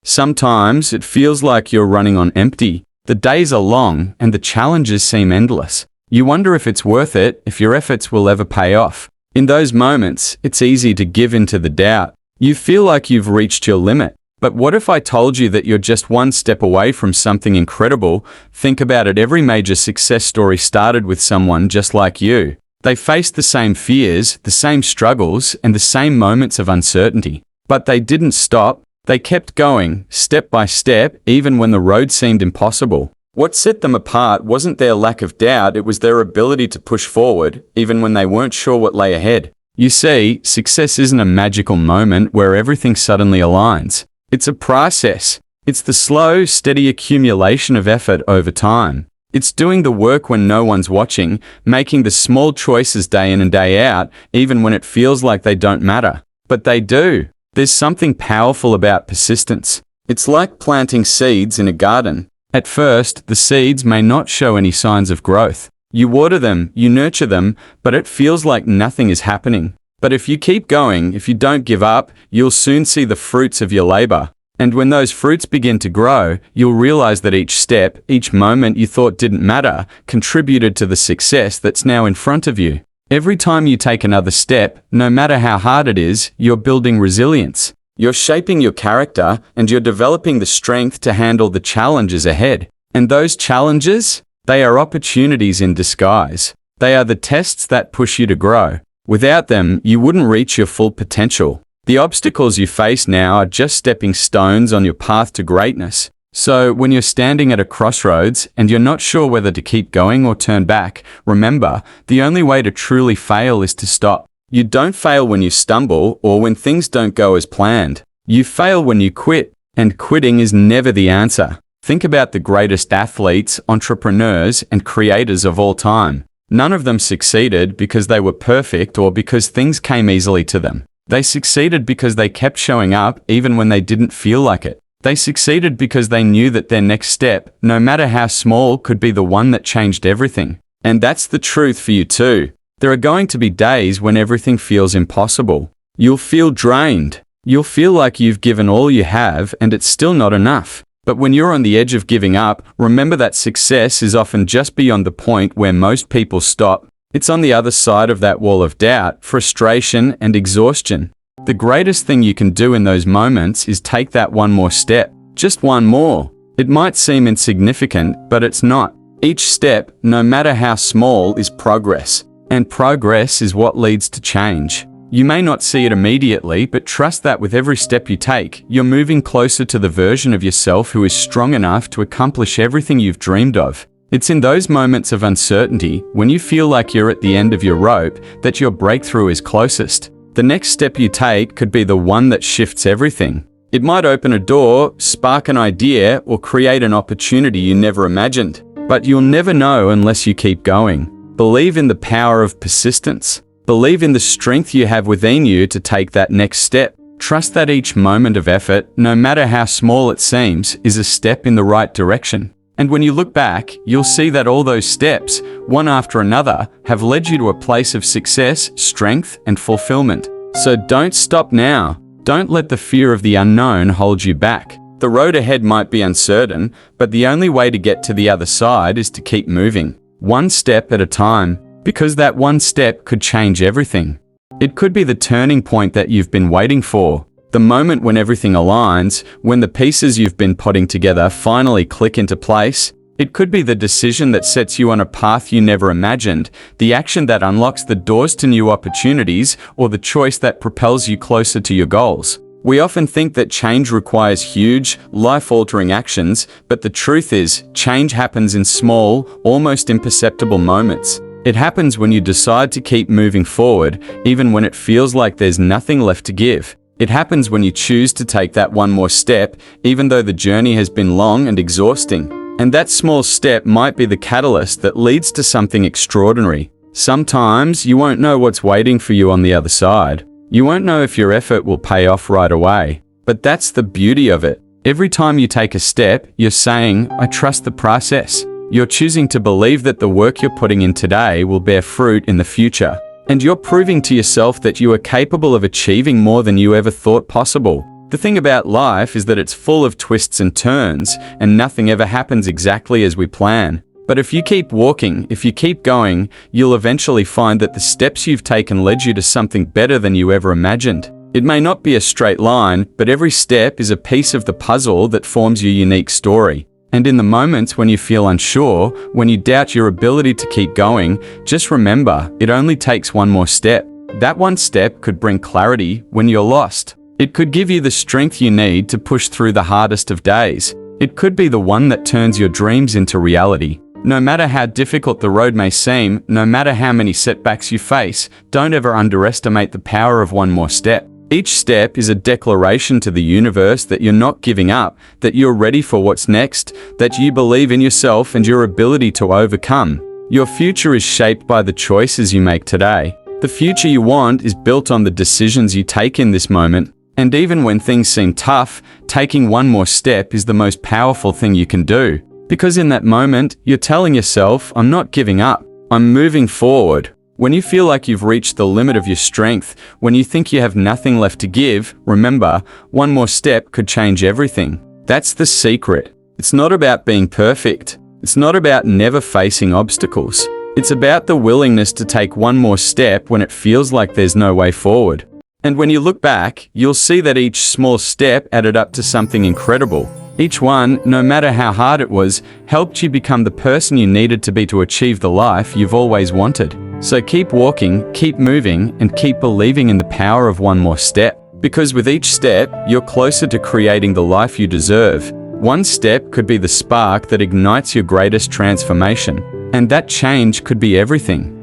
Sometimes it feels like you're running on empty. The days are long and the challenges seem endless. You wonder if it's worth it, if your efforts will ever pay off. In those moments, it's easy to give in to the doubt. You feel like you've reached your limit. But what if I told you that you're just one step away from something incredible? Think about it. Every major success story started with someone just like you. They faced the same fears, the same struggles, and the same moments of uncertainty. But they didn't stop. They kept going, step by step, even when the road seemed impossible. What set them apart wasn't their lack of doubt, it was their ability to push forward, even when they weren't sure what lay ahead. You see, success isn't a magical moment where everything suddenly aligns. It's a process. It's the slow, steady accumulation of effort over time. It's doing the work when no one's watching, making the small choices day in and day out, even when it feels like they don't matter. But they do. There's something powerful about persistence. It's like planting seeds in a garden. At first, the seeds may not show any signs of growth. You water them, you nurture them, but it feels like nothing is happening. But if you keep going, if you don't give up, you'll soon see the fruits of your labor. And when those fruits begin to grow, you'll realize that each step, each moment you thought didn't matter, contributed to the success that's now in front of you. Every time you take another step, no matter how hard it is, you're building resilience. You're shaping your character, and you're developing the strength to handle the challenges ahead. And those challenges? They are opportunities in disguise. They are the tests that push you to grow. Without them, you wouldn't reach your full potential. The obstacles you face now are just stepping stones on your path to greatness. So, when you're standing at a crossroads and you're not sure whether to keep going or turn back, remember, the only way to truly fail is to stop. You don't fail when you stumble or when things don't go as planned. You fail when you quit, and quitting is never the answer. Think about the greatest athletes, entrepreneurs, and creators of all time. None of them succeeded because they were perfect or because things came easily to them. They succeeded because they kept showing up even when they didn't feel like it. They succeeded because they knew that their next step, no matter how small, could be the one that changed everything. And that's the truth for you too. There are going to be days when everything feels impossible. You'll feel drained. You'll feel like you've given all you have and it's still not enough. But when you're on the edge of giving up, remember that success is often just beyond the point where most people stop. It's on the other side of that wall of doubt, frustration, and exhaustion. The greatest thing you can do in those moments is take that one more step. Just one more. It might seem insignificant, but it's not. Each step, no matter how small, is progress. And progress is what leads to change. You may not see it immediately, but trust that with every step you take, you're moving closer to the version of yourself who is strong enough to accomplish everything you've dreamed of. It's in those moments of uncertainty, when you feel like you're at the end of your rope, that your breakthrough is closest. The next step you take could be the one that shifts everything. It might open a door, spark an idea, or create an opportunity you never imagined. But you'll never know unless you keep going. Believe in the power of persistence. Believe in the strength you have within you to take that next step. Trust that each moment of effort, no matter how small it seems, is a step in the right direction. And when you look back, you'll see that all those steps, one after another, have led you to a place of success, strength, and fulfillment. So don't stop now. Don't let the fear of the unknown hold you back. The road ahead might be uncertain, but the only way to get to the other side is to keep moving, one step at a time, because that one step could change everything. It could be the turning point that you've been waiting for. The moment when everything aligns, when the pieces you've been putting together finally click into place. It could be the decision that sets you on a path you never imagined, the action that unlocks the doors to new opportunities, or the choice that propels you closer to your goals. We often think that change requires huge, life-altering actions, but the truth is, change happens in small, almost imperceptible moments. It happens when you decide to keep moving forward, even when it feels like there's nothing left to give. It happens when you choose to take that one more step, even though the journey has been long and exhausting. And that small step might be the catalyst that leads to something extraordinary. Sometimes you won't know what's waiting for you on the other side. You won't know if your effort will pay off right away. But that's the beauty of it. Every time you take a step, you're saying, I trust the process. You're choosing to believe that the work you're putting in today will bear fruit in the future. And you're proving to yourself that you are capable of achieving more than you ever thought possible. The thing about life is that it's full of twists and turns, and nothing ever happens exactly as we plan. But if you keep walking, if you keep going, you'll eventually find that the steps you've taken led you to something better than you ever imagined. It may not be a straight line, but every step is a piece of the puzzle that forms your unique story. And in the moments when you feel unsure, when you doubt your ability to keep going, just remember, it only takes one more step. That one step could bring clarity when you're lost. It could give you the strength you need to push through the hardest of days. It could be the one that turns your dreams into reality. No matter how difficult the road may seem, no matter how many setbacks you face, don't ever underestimate the power of one more step. Each step is a declaration to the universe that you're not giving up, that you're ready for what's next, that you believe in yourself and your ability to overcome. Your future is shaped by the choices you make today. The future you want is built on the decisions you take in this moment. And even when things seem tough, taking one more step is the most powerful thing you can do. Because in that moment, you're telling yourself, I'm not giving up, I'm moving forward. When you feel like you've reached the limit of your strength, when you think you have nothing left to give, remember, one more step could change everything. That's the secret. It's not about being perfect. It's not about never facing obstacles. It's about the willingness to take one more step when it feels like there's no way forward. And when you look back, you'll see that each small step added up to something incredible. Each one, no matter how hard it was, helped you become the person you needed to be to achieve the life you've always wanted. So keep walking, keep moving, and keep believing in the power of one more step. Because with each step, you're closer to creating the life you deserve. One step could be the spark that ignites your greatest transformation. And that change could be everything.